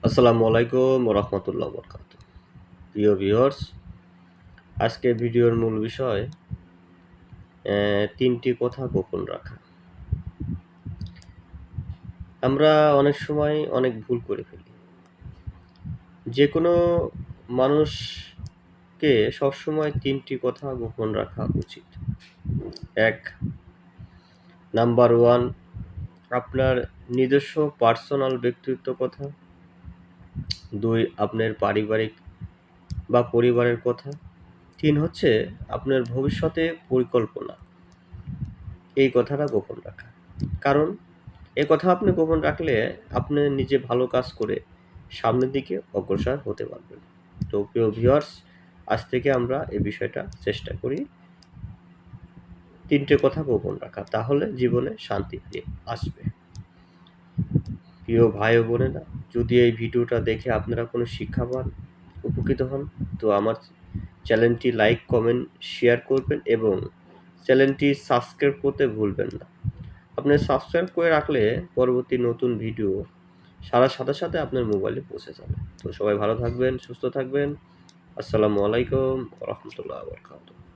আসসালামু আলাইকুম রহমতুল্লাহ বরকাত। প্রিয় ভিউয়ার্স, আজকের ভিডিওর মূল বিষয় তিনটি কথা গোপন রাখা। আমরা অনেক সময় অনেক ভুল করে ফেলি। যে কোনো মানুষকে সবসময় তিনটি কথা গোপন রাখা উচিত। এক, নাম্বার ওয়ান, আপনার নিজস্ব পার্সোনাল ব্যক্তিত্ব কথা। দুই, আপনার পারিবারিক বা পরিবারের কথা। তিন হচ্ছে আপনার ভবিষ্যতে পরিকল্পনা। এই কথাটা গোপন রাখা। কারণ এ কথা আপনি গোপন রাখলে আপনি নিজে ভালো কাজ করে সামনের দিকে অগ্রসর হতে পারবেন। তো প্রিয় ভিউয়ার্স, আজ থেকে আমরা এই বিষয়টা চেষ্টা করি তিনটে কথা গোপন রাখা। তাহলে জীবনে শান্তি ফিরে আসবে। প্রিয় ভাই ও বোনেরা, যদি এই ভিডিওটা দেখে আপনারা কোনো শিক্ষা পান, উপকৃত হন, তো আমার চ্যানেলটি লাইক, কমেন্ট, শেয়ার করবেন এবং চ্যানেলটি সাবস্ক্রাইব করতে ভুলবেন না। আপনি সাবস্ক্রাইব করে রাখলে পরবর্তী নতুন ভিডিও ছাড়ার সাথে সাথে আপনার মোবাইলে পৌঁছে যাবে। তো সবাই ভালো থাকবেন, সুস্থ থাকবেন। আসসালামু আলাইকুম ওয়া রাহমাতুল্লাহি ওয়া বারাকাতুহু।